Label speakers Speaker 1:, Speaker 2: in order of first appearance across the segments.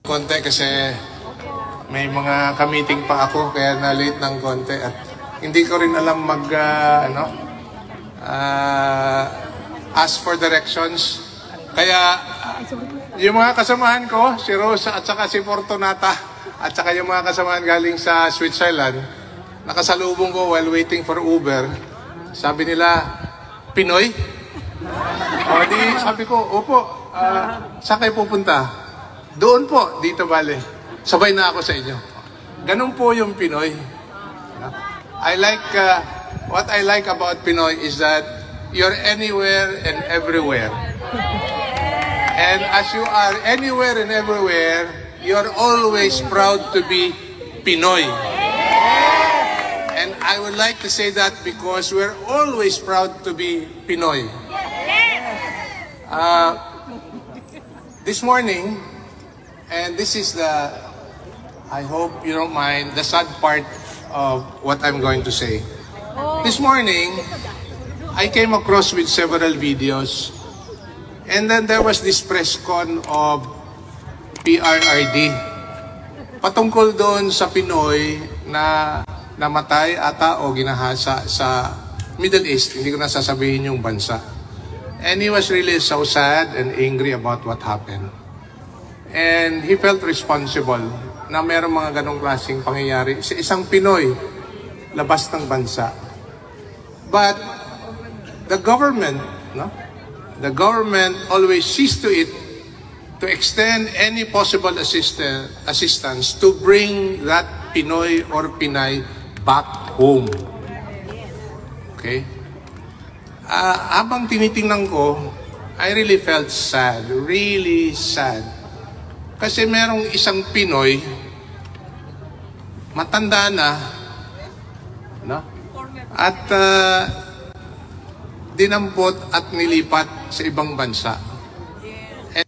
Speaker 1: konti kasi may mga ka-meeting pa ako kaya na-late ng konti at hindi ko rin alam ask for directions. Kaya yung mga kasamahan ko, si Rosa at saka si Fortunata at saka yung mga kasamahan galing sa Switzerland, nakasalubong ko while waiting for Uber. Sabi nila, Pinoy? O di sabi ko, opo, saan kayo pupunta? Doon po, dito bale. Sabay na ako sa inyo. Ganun po yung Pinoy. What I like about Pinoy is that you're anywhere and everywhere. And as you are anywhere and everywhere, you're always proud to be Pinoy. And I would like to say that because we're always proud to be Pinoy. This morning, and this is I hope you don't mind, the sad part of what I'm going to say. This morning, I came across with several videos, and then there was this press con of PRRD. Patungkol doon sa Pinoy na namatay ata o ginahasa sa Middle East, hindi ko na sasabihin yung bansa. And he was really so sad and angry about what happened. And he felt responsible na mayroong mga ganong klaseng pangyayari sa isang Pinoy labas ng bansa. But the government always sees to it to extend any possible assistance to bring that Pinoy or Pinay back home. Okay? Habang tinitingnan ko, I really felt sad, really sad. Kasi merong isang Pinoy, matanda na, no? At dinampot at nilipat sa ibang bansa.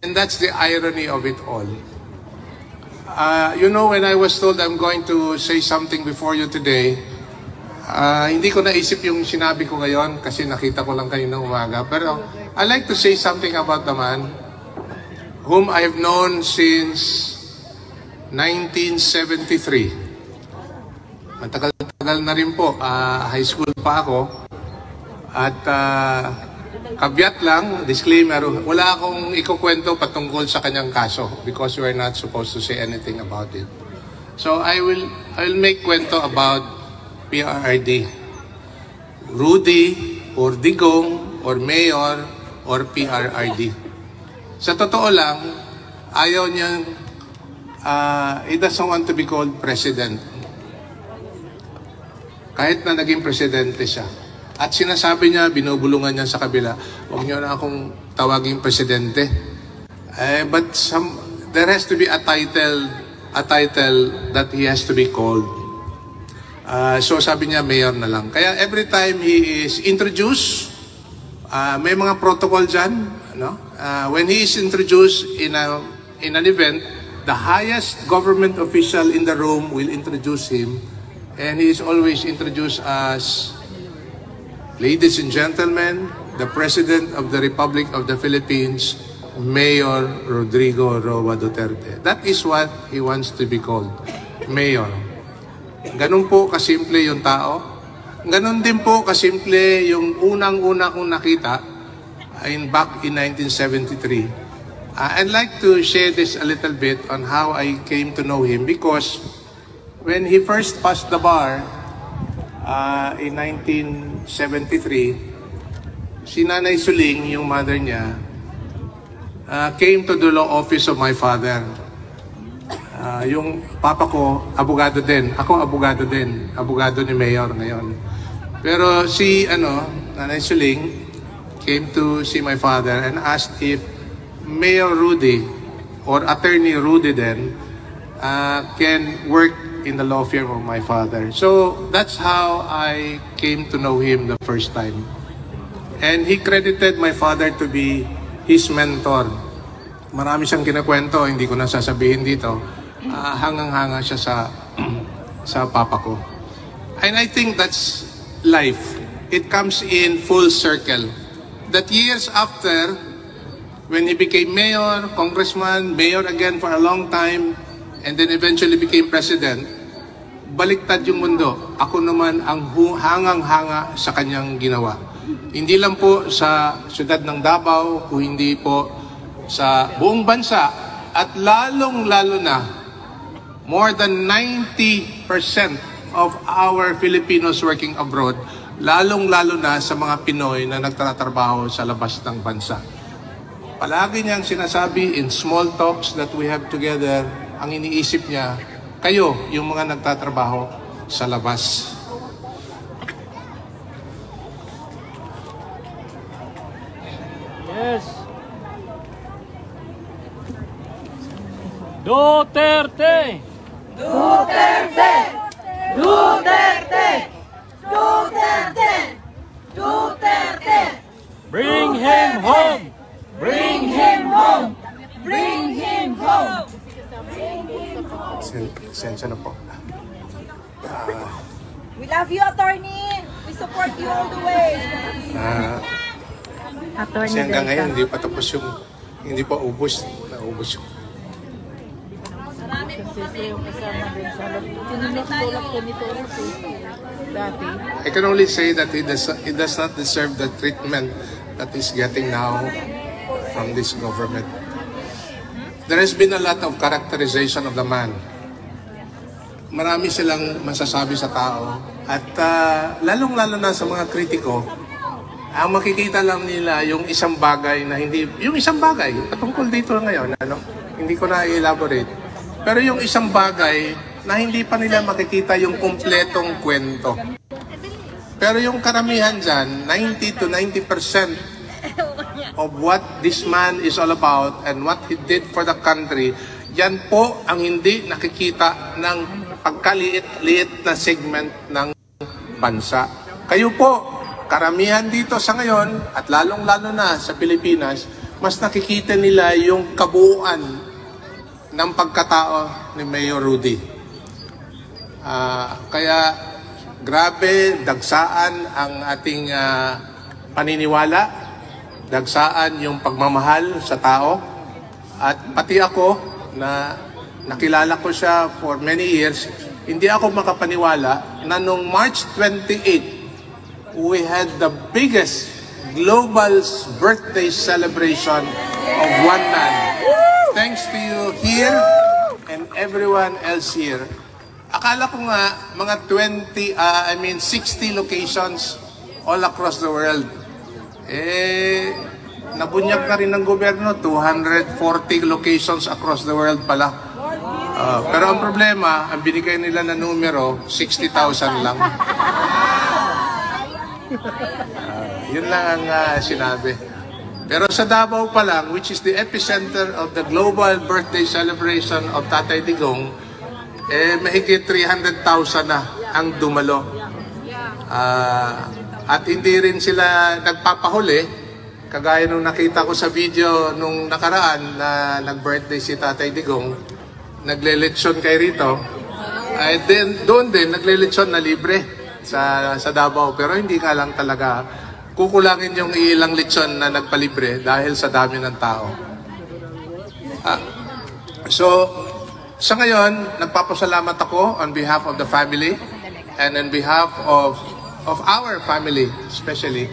Speaker 1: And that's the irony of it all. You know, when I was told I'm going to say something before you today, hindi ko naisip yung sinabi ko ngayon kasi nakita ko lang kayo ng umaga. Pero I like to say something about the man whom I've known since 1973. Matagal-tagal na rin po. High school pa ako. At kabyat lang, disclaimer, wala akong ikukwento patungkol sa kanyang kaso because we're not supposed to say anything about it. So I will make kwento about PRRD. Rudy or Digong or Mayor or PRRD. Sa totoo lang, ayaw niyang, he doesn't want to be called president. Kahit na naging presidente siya. At sinasabi niya, binubulungan niya sa kabila, huwag niyo na akong tawaging presidente. But there has to be a title that he has to be called. So sabi niya, mayor na lang. Kaya every time he is introduced, may mga protocol dyan, no? When he is introduced in an event, the highest government official in the room will introduce him, and he is always introduced as, ladies and gentlemen, the President of the Republic of the Philippines, Mayor Rodrigo Roa Duterte. That is what he wants to be called, Mayor. Ganun po kasimple yung tao. Ganun din po kasimple yung unang-una kong nakita back in 1973. I'd like to share this a little bit on how I came to know him because when he first passed the bar in 1973, si Nanay Suling, yung mother niya, came to the law office of my father. Yung papa ko, abogado din. Ako, abogado din. Abogado ni Mayor ngayon. Pero si Nanay Suling came to see my father and asked if Mayor Rudy or Attorney Rudy then can work in the law firm of my father. So that's how I came to know him the first time. And he credited my father to be his mentor. Marami siyang kinakwento, hindi ko na sasabihin dito. Hangang-hanga siya sa papa ko. And I think that's life. It comes in full circle. That years after When he became mayor, congressman, mayor again for a long time, and then eventually became president, baliktad yung mundo. Ako naman ang hangang-hanga sa kanyang ginawa. Hindi lang po sa siyudad ng Davao, kung hindi po sa buong bansa, at lalong-lalo na, more than 90% of our Filipinos working abroad, lalong-lalo na sa mga Pinoy na nagtatrabaho sa labas ng bansa. Palagi niyang sinasabi in small talks that we have together, ang iniisip niya, kayo, yung mga nagtatrabaho sa labas.
Speaker 2: Yes. Duterte!
Speaker 3: Duterte! Duterte! Duterte! Duterte!
Speaker 2: Bring him home!
Speaker 3: Bring him home! Bring him home!
Speaker 1: Sensya na po.
Speaker 3: We love you, attorney. We support you all the way.
Speaker 1: Kasi hanggang ngayon, hindi pa tapos yung, hindi pa ubos. Naubos yung. I can only say that he does not deserve the treatment that he's getting now from this government. There has been a lot of characterization of the man. Marami silang masasabi sa tao. At lalong-lalo na sa mga kritiko, ang makikita lang nila yung isang bagay na hindi, yung isang bagay, patungkol dito ngayon, hindi ko na i-elaborate. Pero yung isang bagay na hindi pa nila makikita yung kumpletong kwento. Pero yung karamihan dyan, 90 to 90% of what this man is all about and what he did for the country, yan po ang hindi nakikita ng pagkaliit-liit na segment ng bansa. Kayo po, karamihan dito sa ngayon, at lalong-lalo na sa Pilipinas, mas nakikita nila yung kabuuan ng pagkatao ni Mayor Rudy. Kaya grabe, dagsaan ang ating paniniwala, dagsaan yung pagmamahal sa tao, at pati ako na nakilala ko siya for many years, hindi ako makapaniwala na nung March 28, we had the biggest global birthday celebration of one man. Thanks to you here and everyone else here. Akala ko nga mga 60 locations all across the world. Nabunyag na rin ng gobyerno, 240 locations across the world pala. Pero ang problema, ang binigay nila na numero, 60,000 lang. Yun lang ang sinabi. Pero sa Davao pa lang, which is the epicenter of the global birthday celebration of Tatay Digong, mahigit 300,000 na ang dumalo. At hindi rin sila nagpapahuli, kagaya nung nakita ko sa video nung nakaraan na nag-birthday si Tatay Digong, nagle-lechon kay rito, ay doon din nagle-lechon na libre sa Davao. Pero hindi ka lang talaga kukulangin yung ilang lechon na nagpalibre dahil sa dami ng tao. So, sa ngayon, nagpapasalamat ako on behalf of the family and on behalf of our family, especially,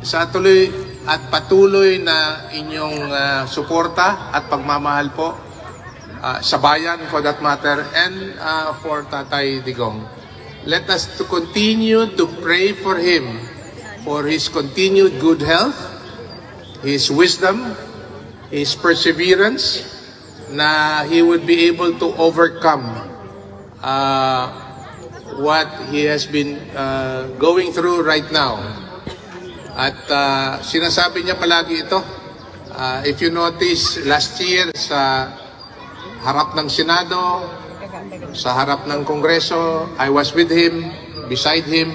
Speaker 1: sa tuloy at patuloy na inyong suporta at pagmamahal po sa bayan for that matter and for Tatay Digong. Let us to continue to pray for him, for his continued good health, his wisdom, his perseverance, na he would be able to overcome what he has been going through right now. At sinasabi niya palagi ito. If you notice, last year sa harap ng Senado, sa harap ng Kongreso, I was with him, beside him,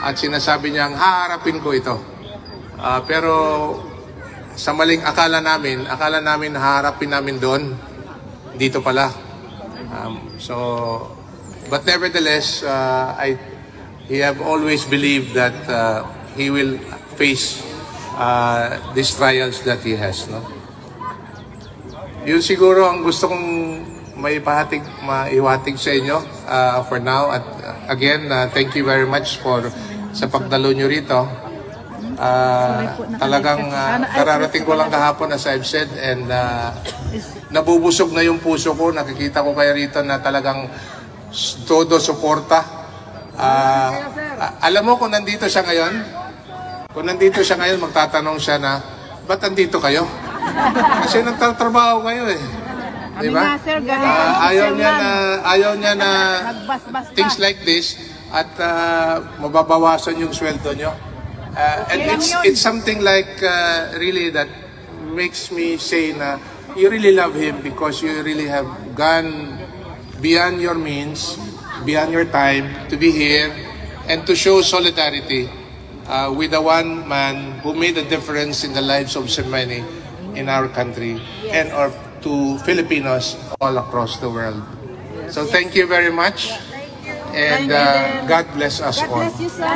Speaker 1: at sinasabi niyang haharapin ko ito. Pero sa maling akala namin haharapin namin doon, dito pala. But nevertheless, he have always believed that he will face these trials that he has. No? Yun siguro ang gusto kong maiwatig sa inyo for now. At again, thank you very much sa pagdalo nyo rito. Talagang kararating ko lang kahapon, as I've said, and nabubusog na yung puso ko. Nakikita ko kayo rito na talagang todo suporta. Alam mo kung nandito siya ngayon? Kung nandito siya ngayon, magtatanong siya na, ba't nandito kayo? Kasi nagtatrabaho kayo eh. Diba? Ayaw niya na things like this at mababawasan yung sweldo nyo. And it's something like really that makes me say na you really love him because you really have gone beyond your means, beyond your time to be here and to show solidarity with the one man who made a difference in the lives of so many in our country and to Filipinos all across the world. So thank you very much, and God bless us all.
Speaker 3: God bless you, sir.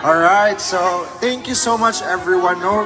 Speaker 4: Alright, so thank you so much everyone. No?